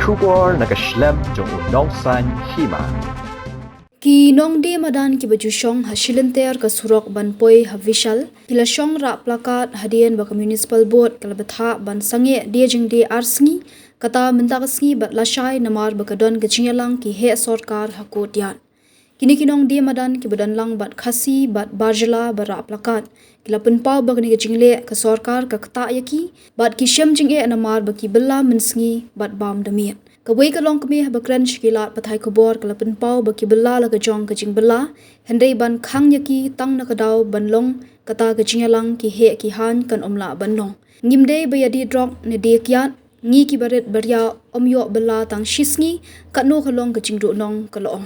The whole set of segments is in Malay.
Shubor nakaslem jong unong san hima. Ki nong de madan ki baju shong hasilinter ka surok ban poi havishal pila shong ra plakat hadian ba municipal board kalbatha ban sange de jing de arsngi kata mentak sngi bat lashai namar bakadon gachinyalang ki he sarkar hakotian kini kinong de madan ki badan lang bat khasi bat barjala bara plakat kila penpau ba kini gachingle ka sarkar ka kata yaki bat ki shem jing e namar ba ki bella mensngi bat bam damiat Kawai ka long kami bakran shikilat patay kubor kala penpau baki bela la kajong kajing bela hendai ban khang yaki tang nakadaw banlong kata kajingalang ki he ki han kan omla banlong ngimdei bayadi drop ne de kiat ngi ki baret barya omyo bela tang shisngi katno khalong kajing ro nong kalong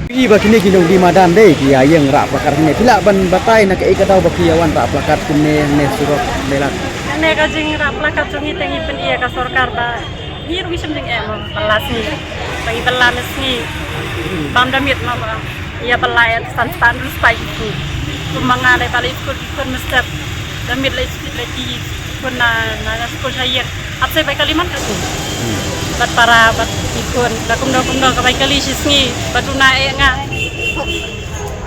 Iba kini kinong di madan deh kia yang rak plakar kini pila ban batai nak ikatau baki awan rak plakar kini ne surok belat. Ne kajing rak plakar sungi tengi pen iya ka sorkar ba hier wisem jeng emo pelasni bagi belames ni bam damit ma ba iya belayat stan terus pai itu kumanga le balik ikut mestep damit lagi kuna na sekolah saya apse bai kaliman aku bat para bat ikut lakum do ka bai kali sisngi batuna e nga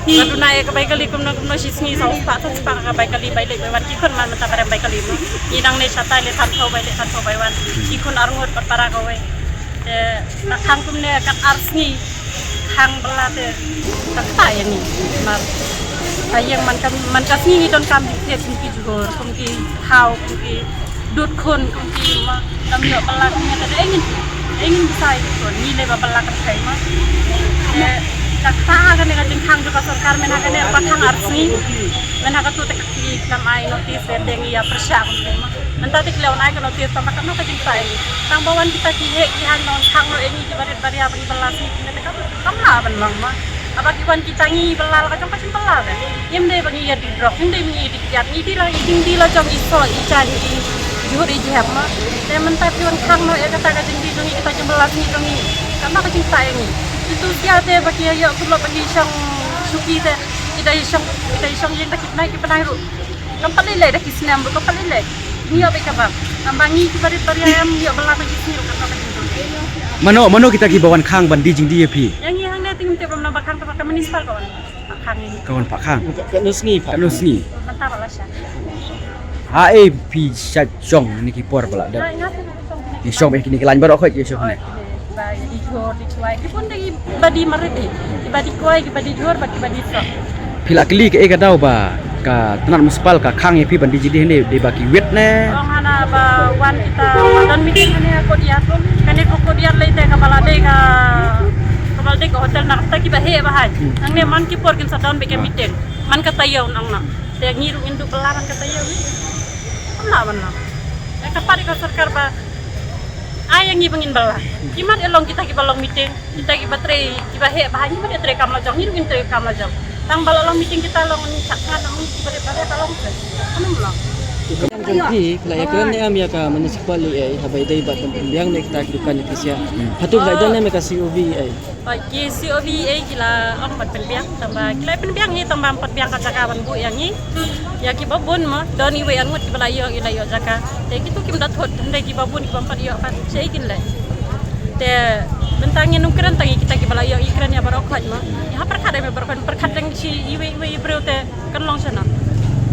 batuna e ka bai kali kum no sisngi sau pa ka bai kali bai le bai wan ikut man mata bare bai kali idang ne sata le tan kau bai wan ikut arngot bat para ka bai na khang kum ne kat arsngi khang belate tak tay ni mar ayang man kasngi don kam te ki jugor kum ki hau kum ki dut khon kum ki ma tam yo pelak ni ta ingin bisa itu ni le ba pelak kai ma tak ta kan ne khang jo ka sarkar men ha kan ne pathang arsngi men ha ka tu te ki kam ai notice dengi ya persya kum ma menta te kleon ai ka notice tam ka no ka jing sai tang bawan kita ki he ki han non khang no engi je baret baria bagi belasi ne te kam la ban lang ma apa kiwan kita ngi belal ka jong ka sim belal kan yem de bagi ya di drop yem de ngi di kiat ni di la jong iso ican i juhur i jehap ma te menta kiwan khang no ya kata ka jing di dongi kita jong belas ni dongi karena ka jing sai ngi itu sia te bagi ya kulo bagi sang suki te kita isong jeng tak naik ki panai ru kam palile dak isnam ru kam palile ni abe ka ba nambangi ki barit bariam ni belal ka jing ru ka Mano kita ki bawan khang ban di jing di pi. Yang ini hang ting te bam nambah khang ke municipal kawan. Khang ini. Kawan Pak Khang. Kat Nusni. Bentar lah sya. Hae pi sat jong ni ki por pala dak. Ki jong kini kelan baru khoi ki jong ni. Ba di jor di kuai. Ki pun dagi badi mariti. Di badi kuai, ki badi jor, badi sok. Pila kali ke kadau ba ka tenan municipal ka khang pi ban di jidi ni de baki wet ne. Orang hana ba wan kita dan meeting ni ko dia tu. Kani ko dia le te ka balade ka hotel nak ta ki ba he ba hai. Nang ne man ki por kin sadon be ke meeting. Man ka tayaw nang na. Te ngiru induk belaran ka tayaw ni. Amla ban na. Ya ka pari ka sarkar ba ayang ngibangin bala. Kimat elong kita ki balong meeting. Kita ki batre ki ba he ba hai ni tre kam la jong ngiru kin tre kam la jong. Tang bala long meeting kita long ni sakna nang ni bare balong ke. Anu mula. Jadi kalau ya kan am ya ka municipal ai habai dai bat pembiang nek ta kidukan ni kisia. Hatu gai dan me ka COV ai. Ki COV ai kila ong bat pembiang tambah kila pembiang ni tambah pembiang ka jakawan bu yang ni. Ya ki babun ma don iwe angut ki balayo ilayo jaka. Te kitu kim dat hot ndai ki babun ki bampat yo kan sei kin le. Te bentangnya nungkran tangi kita ki balayo ikran ya barokhat ma. Ya perkhat me perkhat dang si iwe ibreu te kan long sana.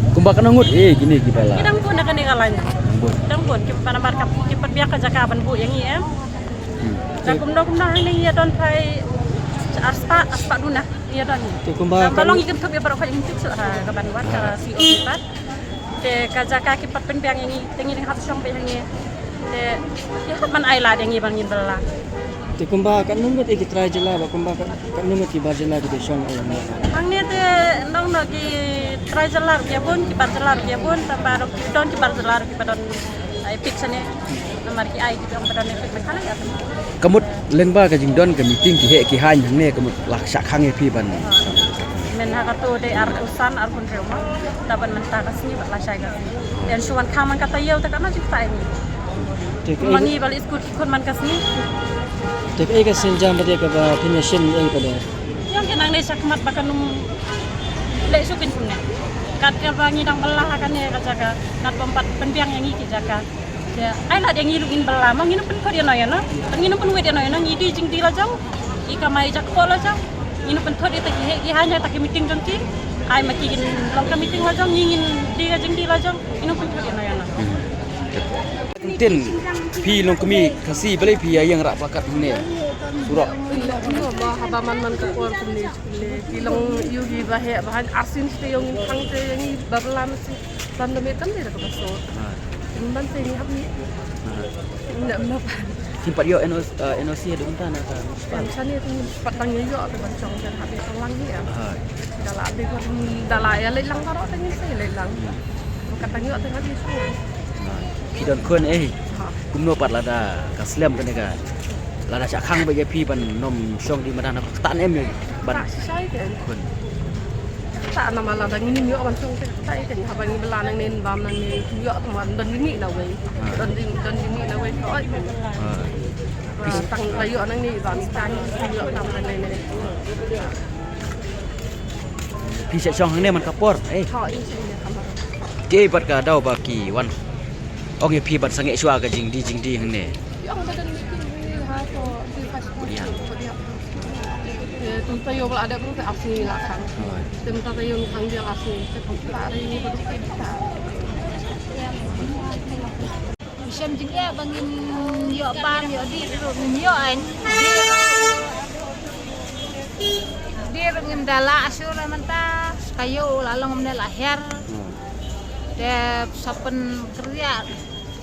Kumbak nongut gini ki bala. Kidang pun akan dikalanya. Kidang pun kita panambar ki perbiak ka jakaban bu yang ni Jakum ini ya don pai aspa duna ya don ni. Balong ikan tuh ya baru kali ini tuh ka banwan ka si opat. Te ka jaka ki pat penbiang ini tengi hat syong be yang ni. Te ya hat man ai la yang ni bangin bela. Te kumba kan nungut iki try jela ba kumba kan nungut ki barjela ki syong ai ma. Ang ni te nong no ki try jela ya pun ki barjela ya pun tambah ki don ki barjela ki padon ai pik sane. Namar ki ai gitu ang pada nefek nakala ya. กมุดเล่งบ้ากับจิงดอนกับมีติ้งที่เฮกิหายอย่างนี้กมุดหลักชักข้างไอพี่บัน Men hakato de ar usan ar pun reuma dapat mentah kasni bat lasai kasni. Dan suan kaman kata yau tak kana cipta ini. Mangi bal iskut kon man kasni. Tek ai ka senjam ba ka ba pinashin ai pa le. Yang kenang ne sakmat bakanum le sukin punya. Kat ka bangi dang belah kan ne kajaga kat pempat penbiang yang iki jaga. Ya, ai lah yang ngilungin belah mang nginu pen dia noya na. Nginu pen we dia noya na ngidi jing di la jauh. Ika mai jak pola jauh. Nginu pen thodi tak hi hanya tak meeting jongki. Ai makin long ka meeting la jauh ngingin dia jing di la jauh. Nginu pen dia noya na. เต้นพี่ลงก็มีคาซี่ไปเลยพี่ยังรักประกาศเนี่ยสุร Bah habaman man ka kuar kumni kilang yugi bahe bahan asin ste yung pang te yung bablam si bandamitan dia ka baso. Imban te ni habni. Ndak mapa. simpat yo NOC ada unta na ka Pansan ni tu patang yo ka bancong dan habi lang ya. Dala abi ko dala ya le lang karo tengin se le lang. Katang yo tengah di su. พี่ดอนคนเอ้ยกุมโนปัดลาดากับสแลมกันเนี่ยกันลาดาชักข้างไปยพี่บันนมช่องดีมาดานตันเอ็มเลยบัน Tak sai ke. คน Tak nama la dang ni yo bancong te tai ke habang belan nang nen bam nang ni yo teman dan ni la we. Dan ni la we ko ai. Tang la yo nang ni bam tan yo tam nang ni. พี่ช่องข้างเนี่ยมันกระปอดเอ้ย Thọ in sin ni kamar. เจ๊บัดกะดาวบากีวันโอเคพี่บัดสังเกตชัวกับจริงดีข้างเนี่ย Yang badan meeting ni ha to di pas Tunta yo ada pun ke asli lakang. Tunta yo kang dia asli. Kita hari ini baru kita. Xem chính là bằng nhựa ban nhựa đi rồi nhựa anh đi rồi ngin dala asur manta kayu lalu ngomne lahir de sapen kerja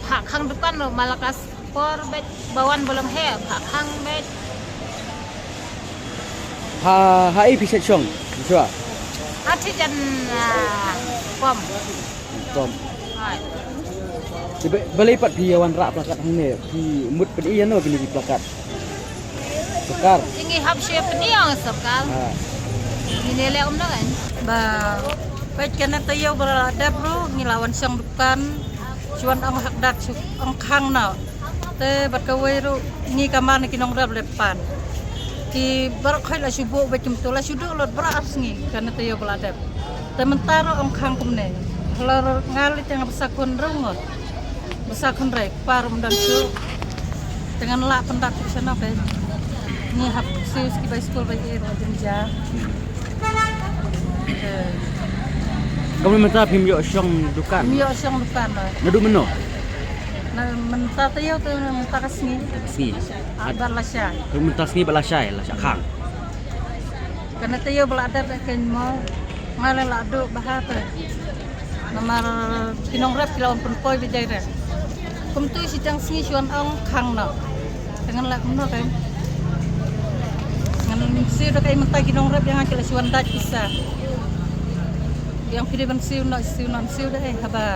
hak hang depan lo malakas por bet bawan belum he hak hang bet haไอพี่ช่องชัว hati jan pom ตอม hai balai patพี่วันระประกาศข้างเนี่ยพี่มุดเป็นอียันโนเป็นที่ประกาศประกาศ ini hab siapa ni yang sekal ini le dah kan Ba baik kena tayo berada bro ngilawan sang depan cuan ang hakdak ang khang na te bat kawai ru ni kamar ni kinong rab depan ki bar khai la subuh bacum tu la sudu lot beras ngi kena tayo berada te mentaro ang khang kumne lar ngali teng besakun rungot besakun rek parum dan su dengan la pendak sana pe ni hap sius ki bai school bai ero jenja kamu minta pim yoช่องdukan Mio siyang lupan lah. nadu meno Na mentatayo to mentakasni. sni Adar lah siya. kamu minta sni balasai laชักข้าง Karena tayo beladar kan mau ngale lado bahata. Namar kinong rep kilawan penpoy bijay re. Kum tu si jang sni suan ong khang na. Dengan lak meno kan. Ngan si do kay mentay kinong rep yang akila suan dak bisa. Yang kiri ban siu non siu dah haba.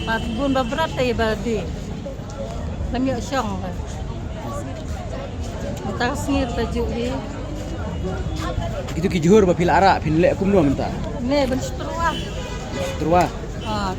Pat bun berat tay badi. Lam yo syong. Tak sengir tajuk ni. itu ki juhur ba pil ara pin le kum no minta Ni ben seteruah. terwa Ah,